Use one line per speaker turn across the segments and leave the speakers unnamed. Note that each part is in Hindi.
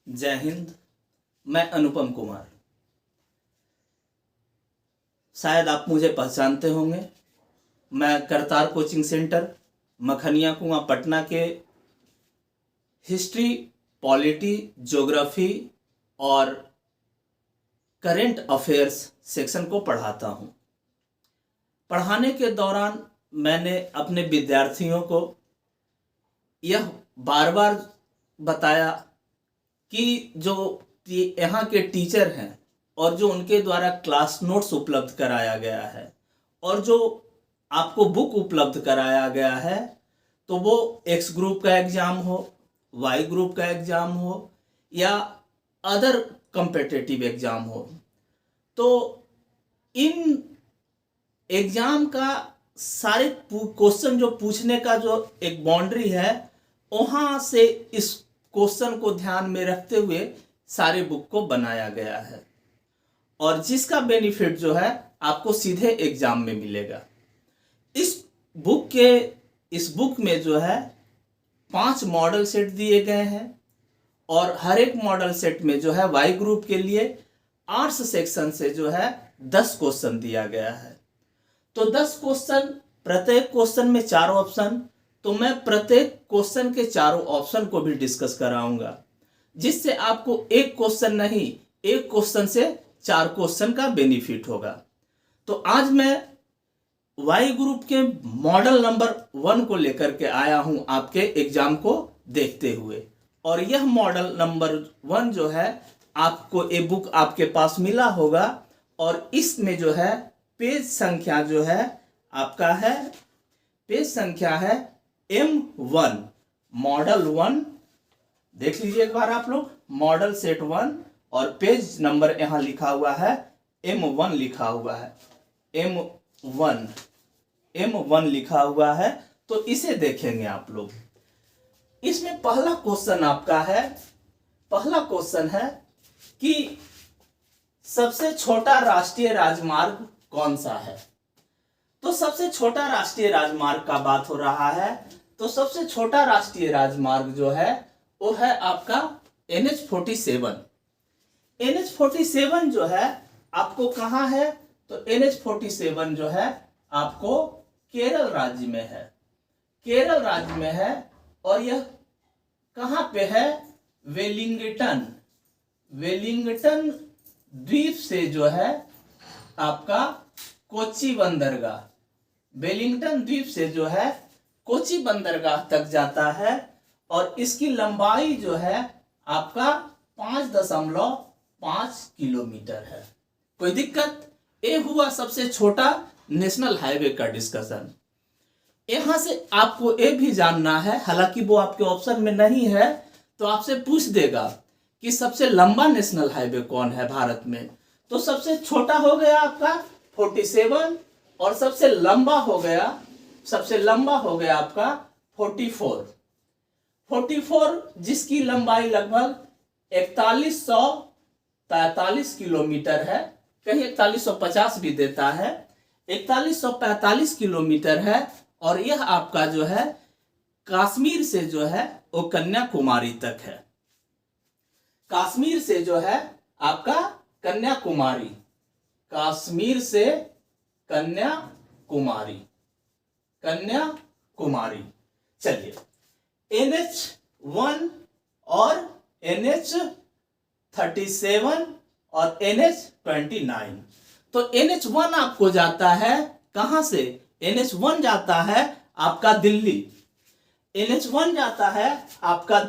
जय हिंद। मैं अनुपम कुमार। शायद आप मुझे पहचानते होंगे। मैं करतार कोचिंग सेंटर मखनिया कुआं पटना के हिस्ट्री, पॉलिटी, ज्योग्राफी और करेंट अफेयर्स सेक्शन को पढ़ाता हूँ। पढ़ाने के दौरान मैंने अपने विद्यार्थियों को यह बार बार बताया कि जो यहाँ के टीचर हैं और जो उनके द्वारा क्लास नोट्स उपलब्ध कराया गया है और जो आपको बुक उपलब्ध कराया गया है, तो वो एक्स ग्रुप का एग्ज़ाम हो, वाई ग्रुप का एग्ज़ाम हो या अदर कम्पिटिटिव एग्ज़ाम हो, तो इन एग्ज़ाम का सारे क्वेश्चन जो पूछने का जो एक बाउंड्री है, वहाँ से इस क्वेश्चन को ध्यान में रखते हुए सारे बुक को बनाया गया है और जिसका बेनिफिट जो है आपको सीधे एग्जाम में मिलेगा। इस बुक में जो है 5 मॉडल सेट दिए गए हैं और हर एक मॉडल सेट में जो है वाई ग्रुप के लिए आर्ट्स सेक्शन से जो है 10 क्वेश्चन दिया गया है। तो 10 क्वेश्चन, प्रत्येक क्वेश्चन में 4 ऑप्शन, तो मैं प्रत्येक क्वेश्चन के चारों ऑप्शन को भी डिस्कस कराऊंगा, जिससे आपको एक क्वेश्चन नहीं, एक क्वेश्चन से 4 क्वेश्चन का बेनिफिट होगा। तो आज मैं वाई ग्रुप के मॉडल नंबर 1 को लेकर के आया हूं आपके एग्जाम को देखते हुए। और यह मॉडल नंबर 1 जो है, आपको ये बुक आपके पास मिला होगा और इसमें जो है पेज संख्या जो है आपका है, पेज संख्या है M1, मॉडल 1। देख लीजिए एक बार आप लोग, मॉडल सेट 1 और पेज नंबर यहां लिखा हुआ है M1 लिखा हुआ है, M1 लिखा हुआ है। तो इसे देखेंगे आप लोग। इसमें पहला क्वेश्चन आपका है, पहला क्वेश्चन है कि सबसे छोटा राष्ट्रीय राजमार्ग कौन सा है। तो सबसे छोटा राष्ट्रीय राजमार्ग का बात हो रहा है, तो सबसे छोटा राष्ट्रीय राजमार्ग जो है वो है आपका NH47। NH47 जो है आपको कहाँ है, तो NH47 जो है आपको केरल राज्य में है, केरल राज्य में है। और यह कहाँ पे है, वेलिंगटन द्वीप से जो है आपका कोच्चि बंदरगाह, वेलिंगटन द्वीप से जो है कोच्चि बंदरगाह तक जाता है और इसकी लंबाई जो है आपका 5.5 किलोमीटर है। कोई दिक्कत? ये हुआ सबसे छोटा नेशनल हाईवे का डिस्कशन। यहां से आपको ये भी जानना है, हालांकि वो आपके ऑप्शन में नहीं है, तो आपसे पूछ देगा कि सबसे लंबा नेशनल हाईवे कौन है भारत में। तो सबसे छोटा हो गया आपका 47 और सबसे लंबा हो गया आपका 44, जिसकी लंबाई लगभग 4145 किलोमीटर है, कहीं 4150 भी देता है, 4145 किलोमीटर है। और यह आपका जो है कश्मीर से जो है वो कन्याकुमारी तक है, कश्मीर से जो है आपका कन्याकुमारी, कश्मीर से कन्याकुमारी। चलिए, NH1 और NH37 और NH29। तो NH1 आपको जाता है कहां से, NH1 जाता है आपका दिल्ली, NH1 जाता है आपका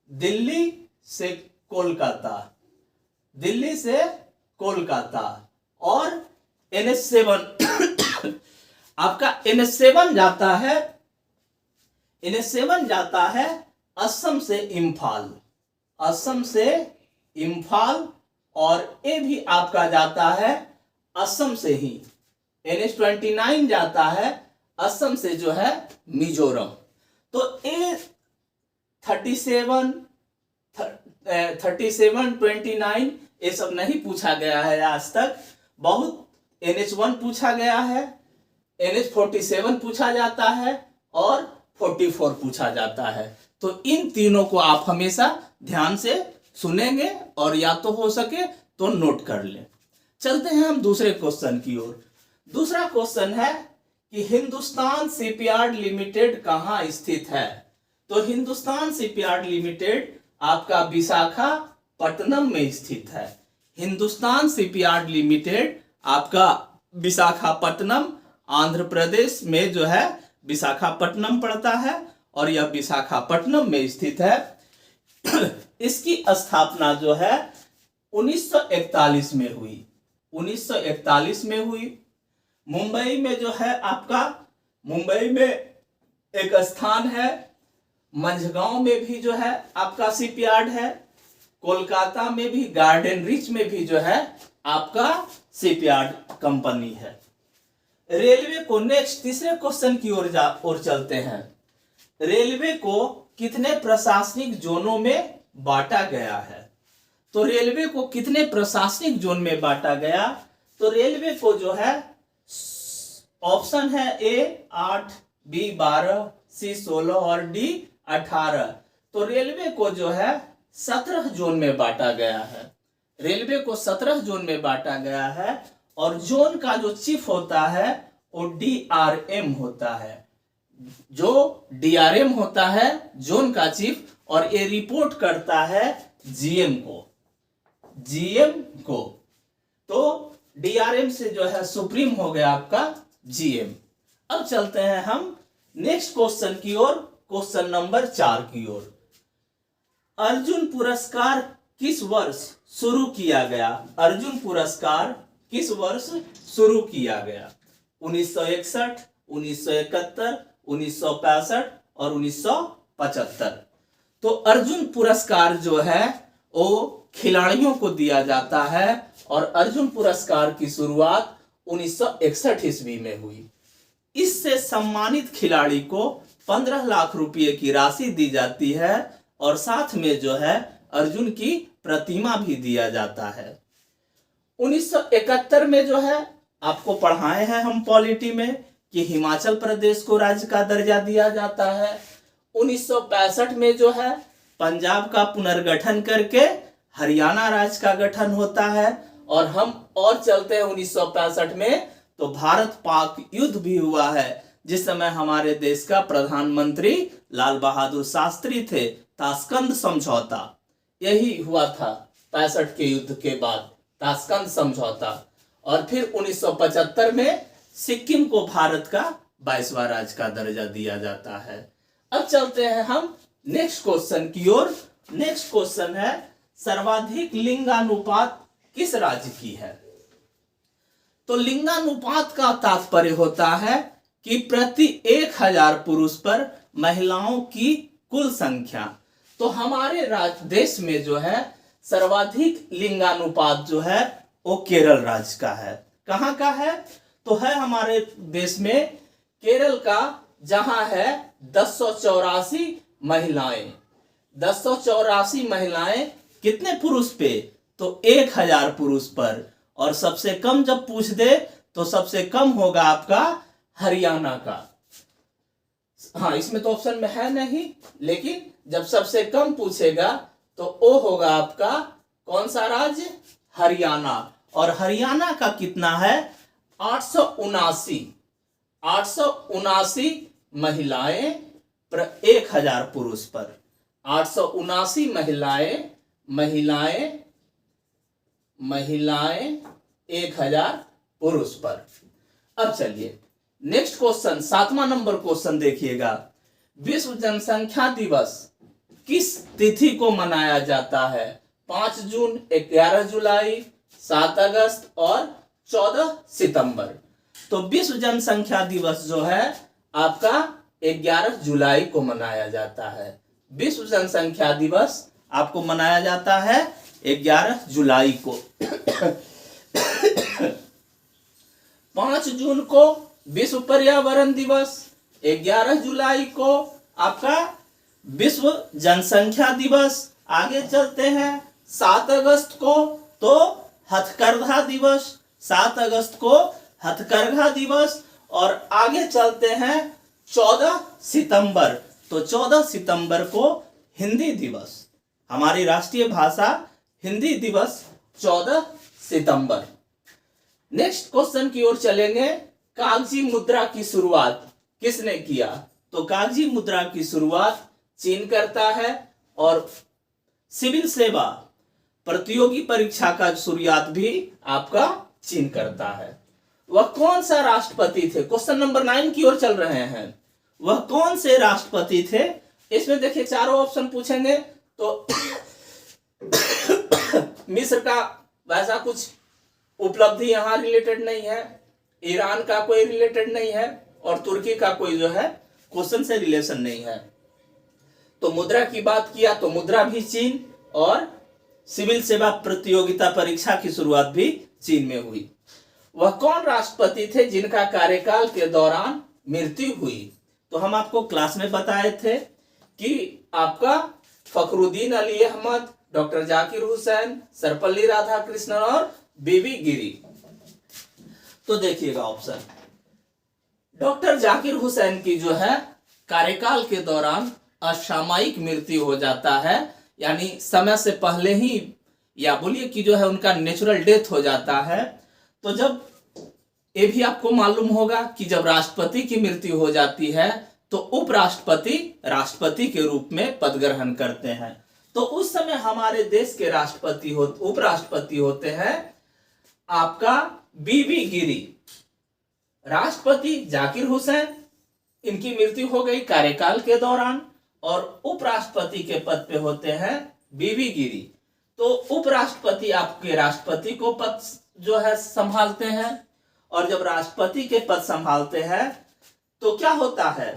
दिल्ली से कोलकाता, दिल्ली से कोलकाता। और NH7 आपका NH7 जाता है असम से इम्फाल, और ये भी आपका जाता है असम से ही। NH29 जाता है असम से जो है मिजोरम। तो A37, 29 ये सब नहीं पूछा गया है आज तक। बहुत NH1 पूछा गया है, NH47 पूछा जाता है और 44 पूछा जाता है। तो इन तीनों को आप हमेशा ध्यान से सुनेंगे और या तो हो सके तो नोट कर लें। चलते हैं हम दूसरे क्वेश्चन की ओर। दूसरा क्वेश्चन है कि हिंदुस्तान शिपयार्ड लिमिटेड कहाँ स्थित है। तो हिंदुस्तान शिपयार्ड लिमिटेड आपका विशाखापट्टनम में स्थित है। हिंदुस्तान शिपयार्ड लिमिटेड आपका विशाखापट्टनम आंध्र प्रदेश में जो है विशाखापट्टनम पड़ता है और यह विशाखापट्टनम में स्थित है। इसकी स्थापना जो है 1941 में हुई। 1941 में हुई। मुंबई में जो है आपका, मुंबई में एक स्थान है, मंझगांव में भी जो है आपका शिपयार्ड है, कोलकाता में भी गार्डन रिच में भी जो है आपका शिपयार्ड कंपनी है। रेलवे को नेक्स्ट तीसरे क्वेश्चन की ओर चलते हैं। रेलवे को कितने प्रशासनिक जोनों में बांटा गया है। तो रेलवे को कितने प्रशासनिक जोन में बांटा गया। तो रेलवे को जो है ऑप्शन है ए 8, बी 12, सी 16 और डी 18। तो रेलवे को जो है 17 जोन में बांटा गया है। रेलवे को 17 जोन में बांटा गया है और जोन का जो चीफ होता है वो डीआरएम होता है। जो डीआरएम होता है जोन का चीफ, और ये रिपोर्ट करता है जीएम को। तो डीआरएम से जो है सुप्रीम हो गया आपका जीएम। अब चलते हैं हम नेक्स्ट क्वेश्चन की ओर, क्वेश्चन नंबर 4 की ओर। अर्जुन पुरस्कार किस वर्ष शुरू किया गया। अर्जुन पुरस्कार किस वर्ष शुरू किया गया। 1961, 1971, 1965 और 1975। तो अर्जुन पुरस्कार जो है वो खिलाड़ियों को दिया जाता है और अर्जुन पुरस्कार की शुरुआत 1961 ईस्वी में हुई। इससे सम्मानित खिलाड़ी को 15 लाख रुपए की राशि दी जाती है और साथ में जो है अर्जुन की प्रतिमा भी दिया जाता है। 1971 में जो है आपको पढ़ाए हैं हम पॉलिटी में कि हिमाचल प्रदेश को राज्य का दर्जा दिया जाता है। 1965 में जो है पंजाब का पुनर्गठन करके हरियाणा राज्य का गठन होता है। और हम और चलते हैं 1965 में तो भारत पाक युद्ध भी हुआ है, जिस समय हमारे देश का प्रधानमंत्री लाल बहादुर शास्त्री थे। ताशकंद समझौता यही हुआ था 65 के युद्ध के बाद, ताशकंद समझौता। और फिर 1975 में सिक्किम को भारत का 22वां राज्य का दर्जा दिया जाता है। अब चलते हैं हम नेक्स्ट क्वेश्चन की ओर। नेक्स्ट क्वेश्चन है सर्वाधिक लिंगानुपात किस राज्य की है। तो लिंगानुपात का तात्पर्य होता है कि प्रति 1000 पुरुष पर महिलाओं की कुल संख्या। तो हमारे देश में जो है सर्वाधिक लिंगानुपात जो है वो केरल राज्य का है। कहाँ का है। तो है हमारे देश में केरल का, जहां है 1084 महिलाएं। 1084 महिलाएं कितने पुरुष पे। तो 1000 पुरुष पर। और सबसे कम जब पूछ दे तो सबसे कम होगा आपका हरियाणा का। हाँ, इसमें तो ऑप्शन में है नहीं, लेकिन जब सबसे कम पूछेगा तो वो होगा आपका कौन सा राज्य, हरियाणा। और हरियाणा का कितना है 879 महिलाएं 1000 पुरुष पर। 879 महिलाएं 1000 पुरुष पर। अब चलिए नेक्स्ट क्वेश्चन, 7वां नंबर क्वेश्चन देखिएगा। विश्व जनसंख्या दिवस किस तिथि को मनाया जाता है। 5 जून, 11 जुलाई, 7 अगस्त और 14 सितंबर। तो विश्व जनसंख्या दिवस जो है आपका 11 जुलाई को मनाया जाता है। विश्व जनसंख्या दिवस आपको मनाया जाता है 11 जुलाई को। 5 जून को विश्व पर्यावरण दिवस, 11 जुलाई को आपका विश्व जनसंख्या दिवस। आगे चलते हैं 7 अगस्त को तो हथकरघा दिवस, 7 अगस्त को हथकरघा दिवस। और आगे चलते हैं 14 सितंबर। तो 14 सितंबर को हिंदी दिवस, हमारी राष्ट्रीय भाषा हिंदी दिवस 14 सितंबर। नेक्स्ट क्वेश्चन की ओर चलेंगे। कागजी मुद्रा की शुरुआत किसने किया? तो कागजी मुद्रा की शुरुआत चीन करता है और सिविल सेवा प्रतियोगी परीक्षा का शुरुआत भी आपका चीन करता है। वह कौन सा राष्ट्रपति थे? क्वेश्चन नंबर 9 की ओर चल रहे हैं। वह कौन से राष्ट्रपति थे? इसमें देखिए चारों ऑप्शन पूछेंगे तो मिस्र का वैसा कुछ उपलब्धि यहां रिलेटेड नहीं है, ईरान का कोई रिलेटेड नहीं है और तुर्की का कोई जो है क्वेश्चन से रिलेशन नहीं है। तो मुद्रा की बात किया तो मुद्रा भी चीन और सिविल सेवा प्रतियोगिता परीक्षा की शुरुआत भी चीन में हुई। वह कौन राष्ट्रपति थे जिनका कार्यकाल के दौरान मृत्यु हुई? तो हम आपको क्लास में बताए थे कि आपका फखरुद्दीन अली अहमद, डॉक्टर जाकिर हुसैन, सर्वपल्ली राधाकृष्णन और बीबी गिरी। तो देखिएगा ऑप्शन, डॉक्टर जाकिर हुसैन की जो है कार्यकाल के दौरान असामयिक मृत्यु हो जाता है, यानी समय से पहले ही, या बोलिए कि जो है उनका नेचुरल डेथ हो जाता है। तो जब ये भी आपको मालूम होगा कि जब राष्ट्रपति की मृत्यु हो जाती है तो उपराष्ट्रपति राष्ट्रपति के रूप में पद ग्रहण करते हैं। तो उस समय हमारे देश के राष्ट्रपति उपराष्ट्रपति होते हैं आपका बीबी गिरी। राष्ट्रपति जाकिर हुसैन, इनकी मृत्यु हो गई कार्यकाल के दौरान और उपराष्ट्रपति के पद पे होते हैं बीबी गिरी। तो उपराष्ट्रपति आपके राष्ट्रपति को पद जो है संभालते हैं और जब राष्ट्रपति के पद संभालते हैं तो क्या होता है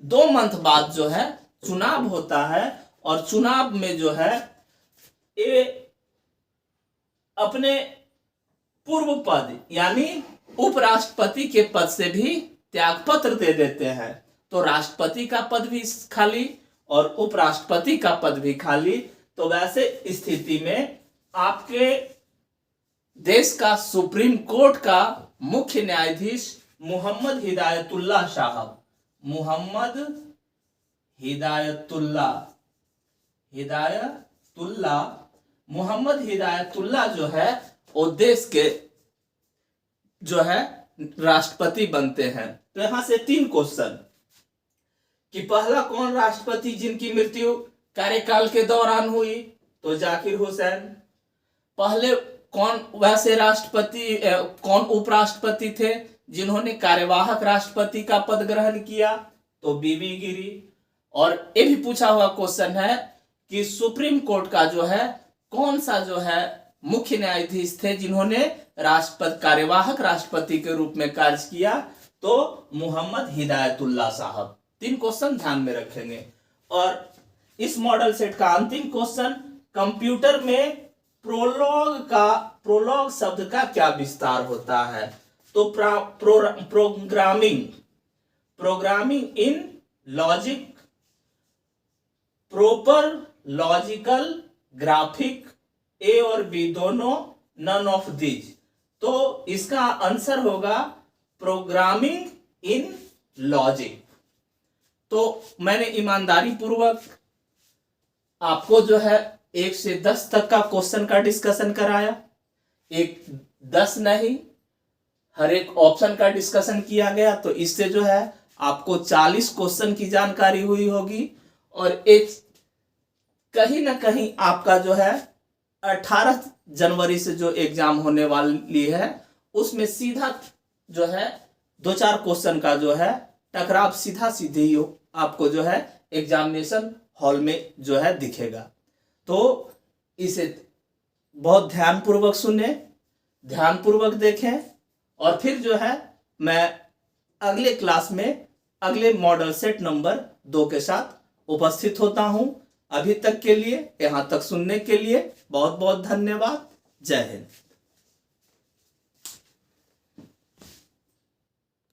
2 मंथ बाद जो है चुनाव होता है और चुनाव में जो है ये अपने पूर्व पद यानी उपराष्ट्रपति के पद से भी त्यागपत्र दे देते हैं। तो राष्ट्रपति का पद भी खाली और उपराष्ट्रपति का पद भी खाली। तो वैसे स्थिति में आपके देश का सुप्रीम कोर्ट का मुख्य न्यायाधीश मोहम्मद हिदायतुल्लाह साहब, मोहम्मद हिदायतुल्लाह जो है वो देश के जो है राष्ट्रपति बनते हैं। तो यहां से 3 क्वेश्चन कि पहला कौन राष्ट्रपति जिनकी मृत्यु कार्यकाल के दौरान हुई? तो जाकिर हुसैन। पहले कौन वैसे राष्ट्रपति कौन उपराष्ट्रपति थे जिन्होंने कार्यवाहक राष्ट्रपति का पद ग्रहण किया? तो बीबी गिरी। और ये भी पूछा हुआ क्वेश्चन है कि सुप्रीम कोर्ट का जो है कौन सा जो है मुख्य न्यायाधीश थे जिन्होंने कार्यवाहक राष्ट्रपति के रूप में कार्य किया? तो मोहम्मद हिदायतुल्लाह साहब। 3 क्वेश्चन ध्यान में रखेंगे। और इस मॉडल सेट का अंतिम क्वेश्चन, कंप्यूटर में प्रोलॉग शब्द का क्या विस्तार होता है? तो programming in logic, proper logical graphic, A और बी दोनों, नन ऑफ दीज। तो इसका आंसर होगा प्रोग्रामिंग इन लॉजिक। तो मैंने ईमानदारी पूर्वक आपको जो है 1 से 10 तक का क्वेश्चन का डिस्कशन कराया। 10 नहीं, हर एक ऑप्शन का डिस्कशन किया गया। तो इससे जो है आपको 40 क्वेश्चन की जानकारी हुई होगी और एक कहीं ना कहीं आपका जो है 18 जनवरी से जो एग्जाम होने वाली है उसमें सीधा जो है 2-4 क्वेश्चन का जो है टकराव सीधा सीधे ही आपको जो है एग्जामिनेशन हॉल में जो है दिखेगा। तो इसे बहुत ध्यानपूर्वक सुने, ध्यानपूर्वक देखें और फिर जो है मैं अगले क्लास में अगले मॉडल सेट नंबर 2 के साथ उपस्थित होता हूं। अभी तक के लिए, यहां तक सुनने के लिए बहुत बहुत धन्यवाद। जय हिंद।